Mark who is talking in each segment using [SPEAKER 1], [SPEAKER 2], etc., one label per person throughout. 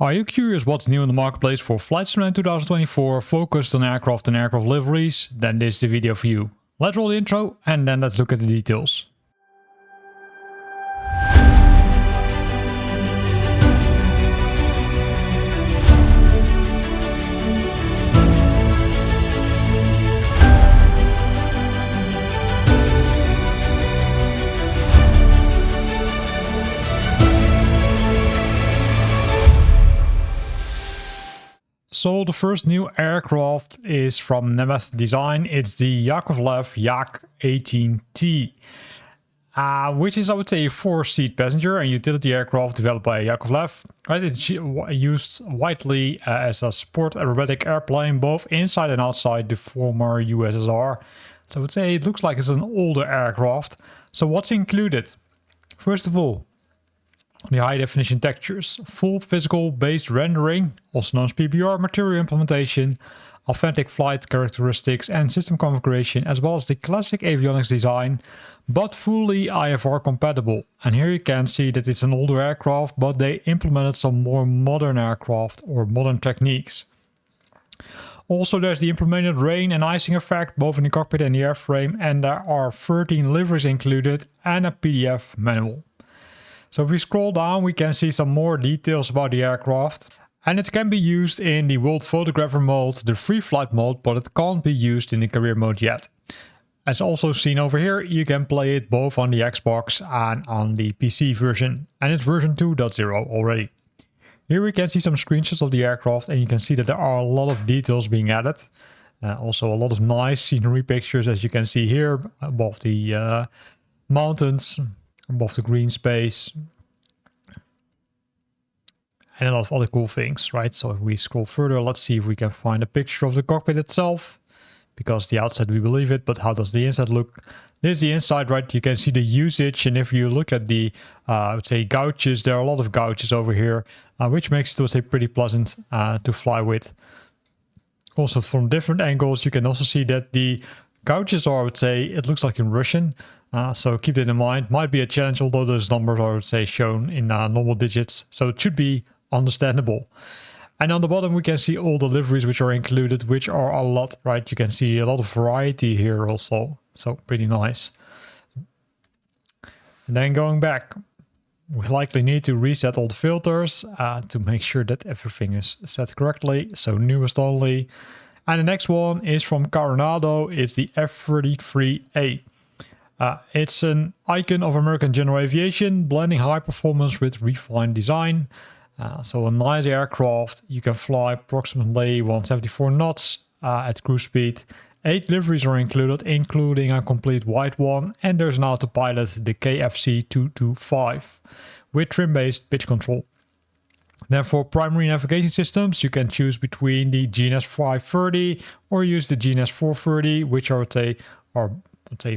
[SPEAKER 1] Are you curious what's new in the marketplace for Flight Simulator 2024 focused on aircraft and aircraft liveries? Then this is the video for you. Let's roll the intro and then let's look at the details. So the first new aircraft is from Nemeth Design. It's the Yakovlev Yak-18T, which is, I would say, a 4-seat passenger and utility aircraft developed by Yakovlev. Right, it's used widely as a sport aerobatic airplane, both inside and outside the former USSR. So I would say it looks like it's an older aircraft. So what's included? First of all, the high definition textures, full physical based rendering, also known as PBR, material implementation, authentic flight characteristics and system configuration, as well as the classic avionics design, but fully IFR compatible. And here you can see that it's an older aircraft, but they implemented some more modern aircraft or modern techniques. Also, there's the implemented rain and icing effect, both in the cockpit and the airframe, and there are 13 liveries included and a PDF manual. So if we scroll down, we can see some more details about the aircraft. And it can be used in the world photographer mode, the free flight mode, but it can't be used in the career mode yet. As also seen over here, you can play it both on the Xbox and on the PC version. And it's version 2.0 already. Here we can see some screenshots of the aircraft and you can see that there are a lot of details being added. Also a lot of nice scenery pictures, as you can see here above the mountains, above the green space, and a lot of other cool things, right? So if we scroll further, let's see if we can find a picture of the cockpit itself, because the outside we believe it, but how does the inside look? This is the inside, right? You can see the usage, and if you look at the, I would say, gouges, there are a lot of gouges over here, which makes it, I would say, pretty pleasant to fly with. Also, from different angles, you can also see that the gouges are, I would say, it looks like in Russian. So keep that in mind. Might be a challenge, although those numbers are, I would say, shown in normal digits. So it should be understandable. And on the bottom, we can see all the liveries which are included, which are a lot, right? You can see a lot of variety here also. So pretty nice. And then going back, we likely need to reset all the filters to make sure that everything is set correctly. So newest only. And the next one is from Coronado. It's the F33A. It's an icon of American general aviation, blending high performance with refined design. So a nice aircraft. You can fly approximately 174 knots at cruise speed. 8 liveries are included, including a complete white one. And there's now to pilot the KFC225 with trim-based pitch control. Then for primary navigation systems, you can choose between the GNS 530 or use the GNS 430, which I would say are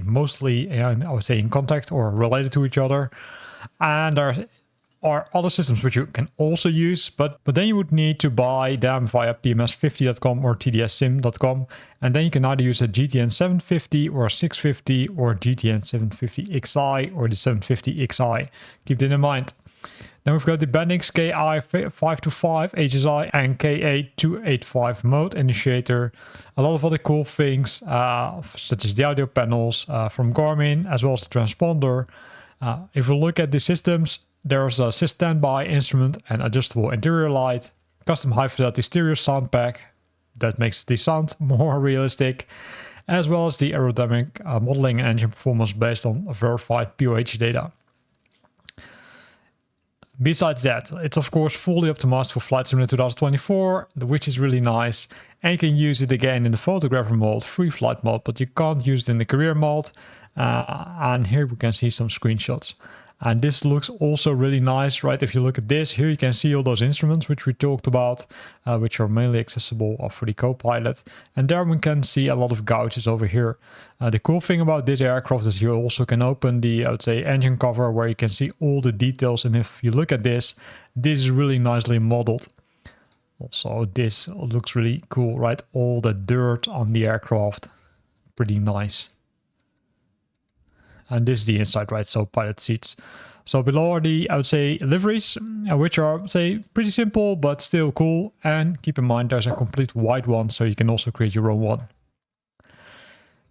[SPEAKER 1] mostly, I would say, in contact or related to each other. And there are other systems which you can also use, but then you would need to buy them via pms50.com or tdssim.com. And then you can either use a GTN 750 or a 650 or GTN 750XI or the 750XI. Keep that in mind. Then we've got the Bendix KI525 HSI and KA285 mode initiator. A lot of other cool things, such as the audio panels from Garmin, as well as the transponder. If we look at the systems, there's a standby instrument and adjustable interior light, custom high-fidelity stereo sound pack that makes the sound more realistic, as well as the aerodynamic modeling and engine performance based on verified POH data. Besides that, it's of course fully optimized for Flight Simulator 2024, which is really nice. And you can use it again in the photographer mode, free flight mode, but you can't use it in the career mode. And here we can see some screenshots. And this looks also really nice, right? If you look at this, here you can see all those instruments which we talked about, which are mainly accessible for the co-pilot. And there we can see a lot of gouges over here. The cool thing about this aircraft is you also can open the, I would say, engine cover where you can see all the details. And if you look at this is really nicely modeled. Also, this looks really cool, right? All the dirt on the aircraft, pretty nice. And this is the inside, right? So pilot seats. So below are the, I would say, liveries, which are, I would say, pretty simple, but still cool. And keep in mind, there's a complete white one, so you can also create your own one.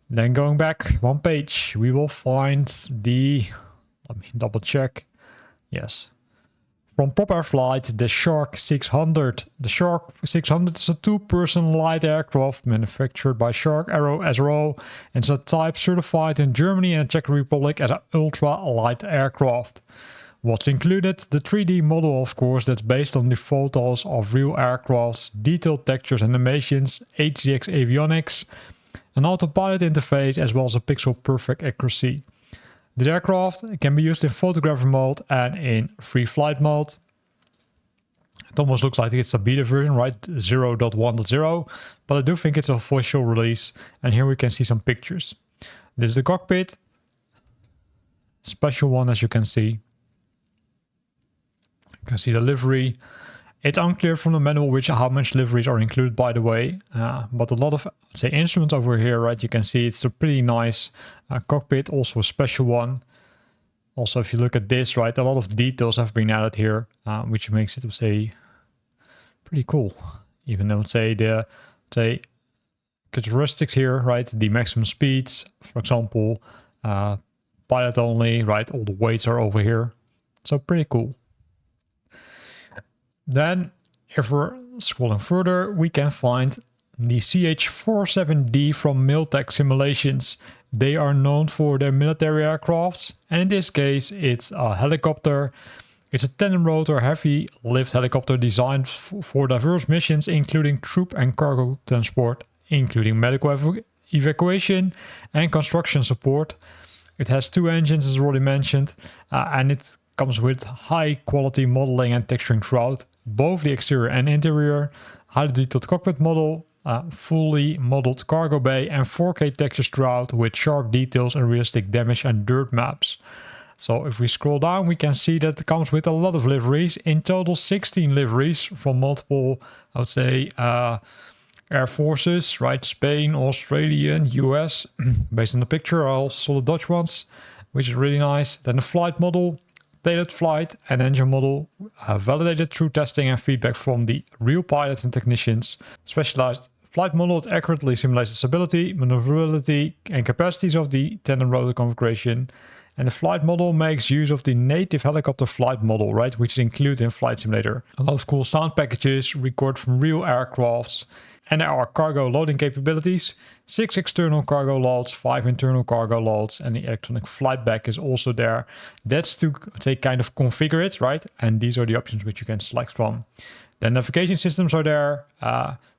[SPEAKER 1] Then going back one page, we will find the, let me double check. Yes. From Prop Air Flight, the Shark 600. The Shark 600 is a 2-person light aircraft manufactured by Shark Aero SRO and is a type certified in Germany and Czech Republic as an ultra-light aircraft. What's included? The 3D model, of course, that's based on the photos of real aircrafts, detailed textures, animations, HDX avionics, an autopilot interface, as well as a pixel-perfect accuracy. This aircraft can be used in photographer mode and in free flight mode. It almost looks like it's a beta version, right? 0.1.0, but I do think it's an official release. And here we can see some pictures. This is the cockpit. Special one, as you can see. You can see the livery. It's unclear from the manual how much liveries are included, by the way, but a lot of, say, instruments over here, right? You can see it's a pretty nice cockpit, also a special one. Also, if you look at this, right, a lot of details have been added here, which makes it, say, pretty cool. Even though, say, the characteristics here, right, the maximum speeds, for example, pilot only, right, all the weights are over here. So pretty cool. Then, if we're scrolling further, we can find the CH-47D from Miltech Simulations. They are known for their military aircrafts, and in this case, it's a helicopter. It's a tandem-rotor heavy lift helicopter designed for diverse missions, including troop and cargo transport, including medical evacuation and construction support. It has 2 engines, as already mentioned, and it comes with high quality modeling and texturing throughout both the exterior and interior, highly detailed cockpit model, fully modeled cargo bay, and 4K textures throughout with sharp details and realistic damage and dirt maps. So if we scroll down, we can see that it comes with a lot of liveries. In total, 16 liveries from multiple, I would say, air forces, right? Spain, Australia, US. Based on the picture, I also saw the Dutch ones, which is really nice. Then the flight model, tailored flight and engine model, validated through testing and feedback from the real pilots and technicians. Specialized flight model that accurately simulates the stability, maneuverability and capacities of the tandem rotor configuration. And the flight model makes use of the native helicopter flight model, right, which is included in Flight Simulator. A lot of cool sound packages, record from real aircrafts, and there are cargo loading capabilities, 6 external cargo loads, 5 internal cargo loads, and the electronic flight bag is also there. That's to kind of configure it, right? And these are the options which you can select from. The navigation systems are there,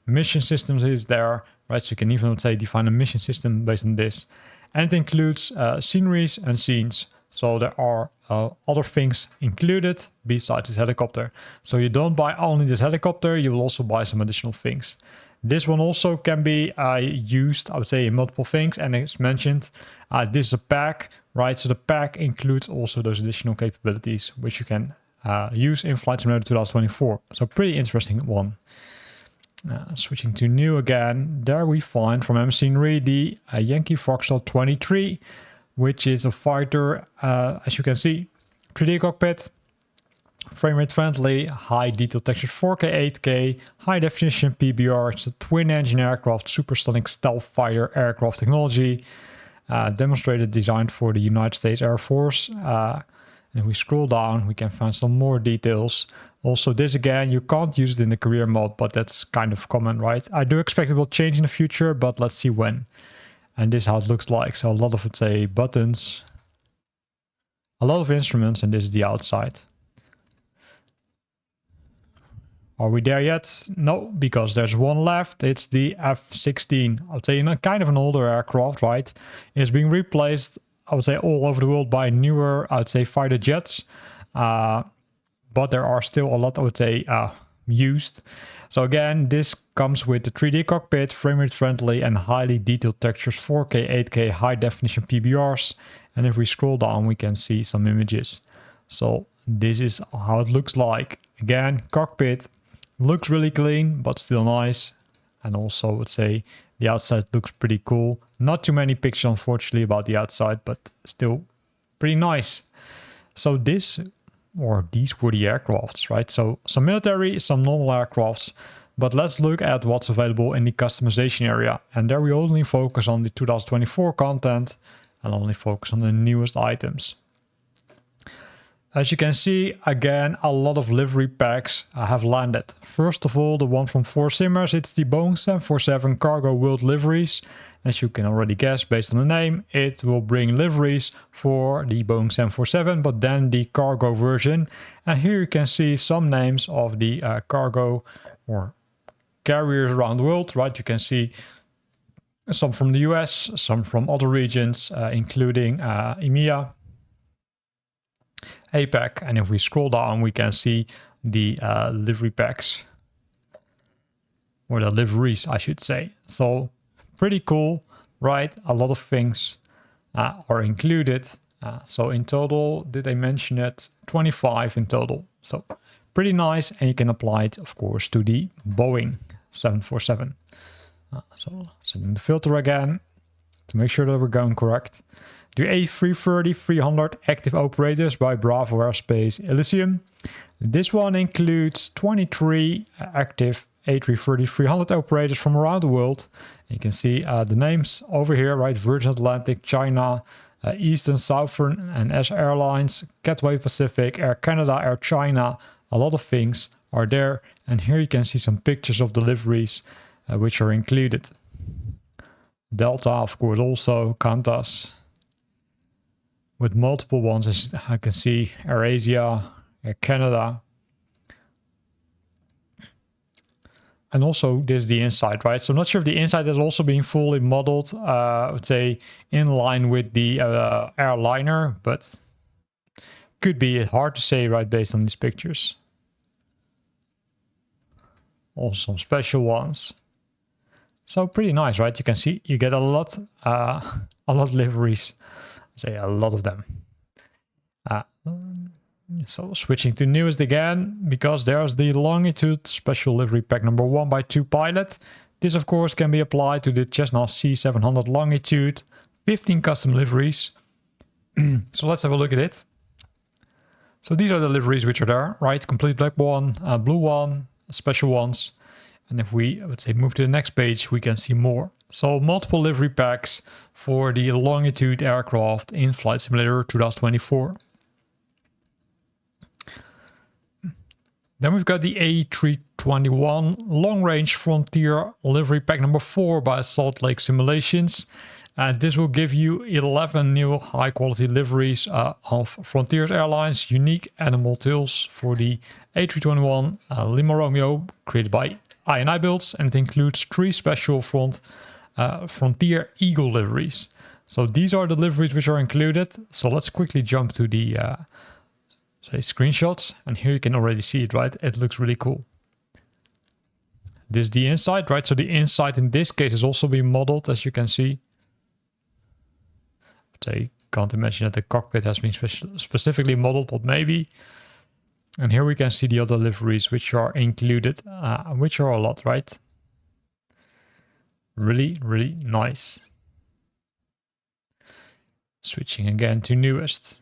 [SPEAKER 1] mission systems is there, right? So you can even define a mission system based on this. And it includes sceneries and scenes. So there are other things included besides this helicopter. So you don't buy only this helicopter, you will also buy some additional things. This one also can be used, I would say, in multiple things. And as mentioned, this is a pack, right? So the pack includes also those additional capabilities, which you can use in Flight Simulator 2024. So pretty interesting one. Switching to new again, there we find from Scenery the Yankee Foxtrot 23, which is a fighter, as you can see, 3D cockpit, frame rate friendly, high detail textures, 4K, 8K, high definition PBR. It's a twin engine aircraft, super stunning stealth fighter aircraft technology, demonstrated designed for the United States Air Force. And if we scroll down, we can find some more details. Also, this again, you can't use it in the career mode, but that's kind of common, right? I do expect it will change in the future, but let's see when. And this is how it looks like. So a lot of, let's say, buttons, a lot of instruments, and this is the outside. Are we there yet? No, because there's one left. It's the F16. I would say kind of an older aircraft, right? It's being replaced, I would say, all over the world by newer, I would say, fighter jets. But there are still a lot, I would say, used. So again, this comes with the 3D cockpit, frame rate friendly and highly detailed textures, 4K, 8K, high definition PBRs. And if we scroll down, we can see some images. So this is how it looks like. Again, cockpit looks really clean, but still nice. And also, I would say, the outside looks pretty cool. Not too many pictures, unfortunately, about the outside, but still pretty nice. So these were the aircrafts, right? So some military, some normal aircrafts. But let's look at what's available in the customization area. And there we only focus on the 2024 content and only focus on the newest items. As you can see, again, a lot of livery packs have landed. First of all, the one from 4Simmers, it's the Boeing 747 Cargo World Liveries. As you can already guess, based on the name, it will bring liveries for the Boeing 747, but then the cargo version. And here you can see some names of the cargo or carriers around the world, right? You can see some from the US, some from other regions, including EMEA, APAC, and if we scroll down, we can see the livery packs, or the liveries, I should say. So pretty cool, right? A lot of things are included. So in total, did I mention it? 25 in total. So pretty nice, and you can apply it, of course, to the Boeing 747. So setting the filter again to make sure that we're going correct. The A330-300 active operators by Bravo Aerospace Elysium. This one includes 23 active A330-300 operators from around the world. You can see the names over here, right? Virgin Atlantic, China, Eastern, Southern, and S Airlines, Cathay Pacific, Air Canada, Air China. A lot of things are there. And here you can see some pictures of deliveries which are included. Delta, of course, also, Qantas, with multiple ones, as I can see, AirAsia, Air Canada. And also this is the inside, right? So I'm not sure if the inside is also being fully modeled, I would say in line with the airliner, but could be hard to say, right, based on these pictures. Also some special ones. So pretty nice, right? You can see you get a lot liveries. Say a lot of them. So switching to newest again, because there's the Longitude Special Livery Pack number 1 by 2 Pilot. This of course can be applied to the Cessna C700 Longitude, 15 custom liveries. So let's have a look at it. So these are the liveries which are there, right? Complete black one, blue one, special ones. And if we, I would say, move to the next page, we can see more. So multiple livery packs for the Longitude aircraft in Flight Simulator 2024. Then we've got the A321 Long Range Frontier Livery Pack number 4 by Salt Lake Simulations. And this will give you 11 new high quality liveries of Frontier Airlines unique animal tails for the A321 Lima Romeo, created by I&I Builds, and it includes 3 special Frontier Eagle liveries. So these are the liveries which are included. So let's quickly jump to the screenshots, and here you can already see it, right? It looks really cool. This is the inside, right? So the inside in this case is also being modeled, as you can see. I can't imagine that the cockpit has been specifically modeled, but maybe. And here we can see the other liveries which are included, which are a lot, right? Really, really nice. Switching again to newest.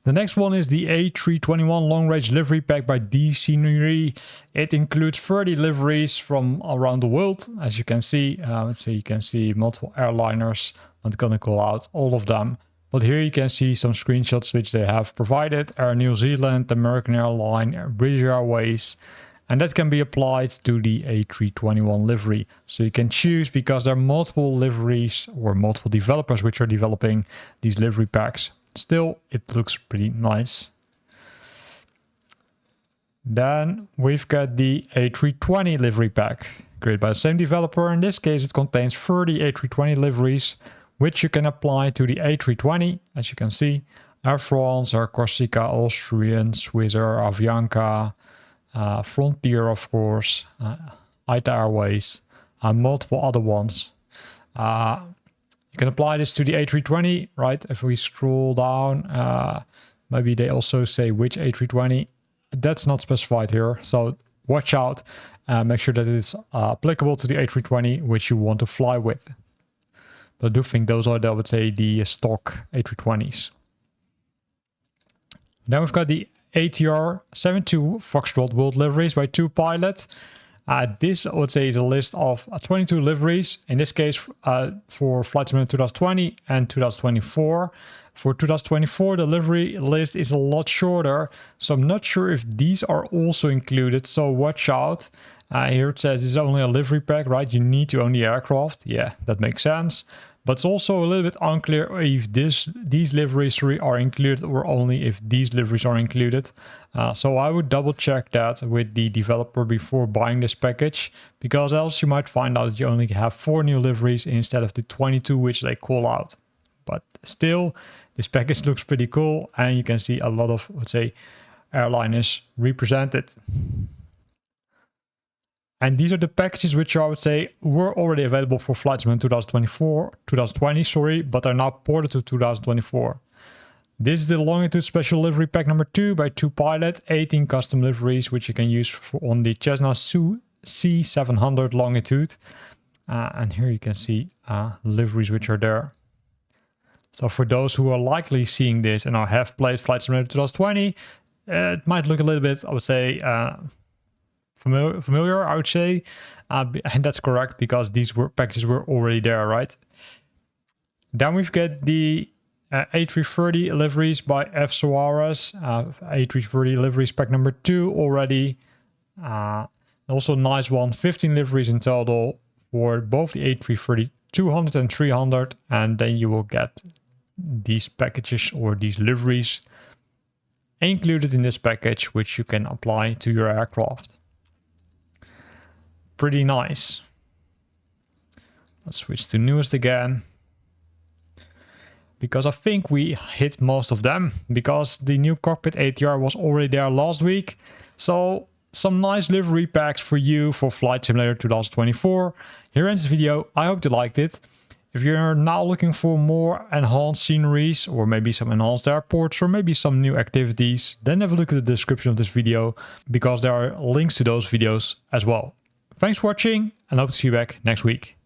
[SPEAKER 1] The next one is the A321 Long Range Livery Pack by D-Scenery. It includes 30 liveries from around the world, as you can see. Let's say you can see multiple airliners. I'm not gonna call out all of them, but here you can see some screenshots which they have provided. Air New Zealand, American Airlines, British Airways, and that can be applied to the A321 livery. So you can choose, because there are multiple liveries or multiple developers which are developing these livery packs. Still, it looks pretty nice. Then we've got the A320 livery pack, created by the same developer. In this case, it contains 30 A320 liveries, which you can apply to the A320, as you can see. Air France, Air Corsica, Austrian, Swissair, Avianca, Frontier, of course, ITA Airways, and multiple other ones. You can apply this to the A320, right? If we scroll down, maybe they also say which A320. That's not specified here, so watch out. Make sure that it's applicable to the A320 which you want to fly with. But I do think those are, I would say, the stock A320s. Then we've got the ATR-72 Foxtrot World Liveries by 2Pilot. This, I would say, is a list of 22 liveries, in this case for Flight Simulator 2020 and 2024. For 2024, the livery list is a lot shorter, so I'm not sure if these are also included, so watch out. Here it says this is only a livery pack, right? You need to own the aircraft. Yeah, that makes sense. But it's also a little bit unclear if these liveries are included or only if these liveries are included. So I would double check that with the developer before buying this package, because else you might find out that you only have 4 new liveries instead of the 22 which they call out. But still, this package looks pretty cool, and you can see a lot of, let's say, airliners represented. And these are the packages which I would say were already available for Flight Simulator 2020, but are now ported to 2024. This is the Longitude Special Livery Pack number 2 by 2Pilot, 18 custom liveries which you can use on the Cessna C700 Longitude. And here you can see liveries which are there. So for those who are likely seeing this and have played Flight Simulator 2020, it might look a little bit, I would say, familiar, I would say, and that's correct because these packages were already there, right? Then we've got the A330 liveries by F Suarez, A330 liveries pack number 2 already. Also nice one, 15 liveries in total for both the A330 200 and 300, and then you will get these packages or these liveries included in this package, which you can apply to your aircraft. Pretty nice. Let's switch to newest again, because I think we hit most of them, because the new cockpit ATR was already there last week. So some nice livery packs for you for Flight Simulator 2024. Here ends the video. I hope you liked it. If you're now looking for more enhanced sceneries, or maybe some enhanced airports, or maybe some new activities, then have a look at the description of this video, because there are links to those videos as well. Thanks for watching, and hope to see you back next week.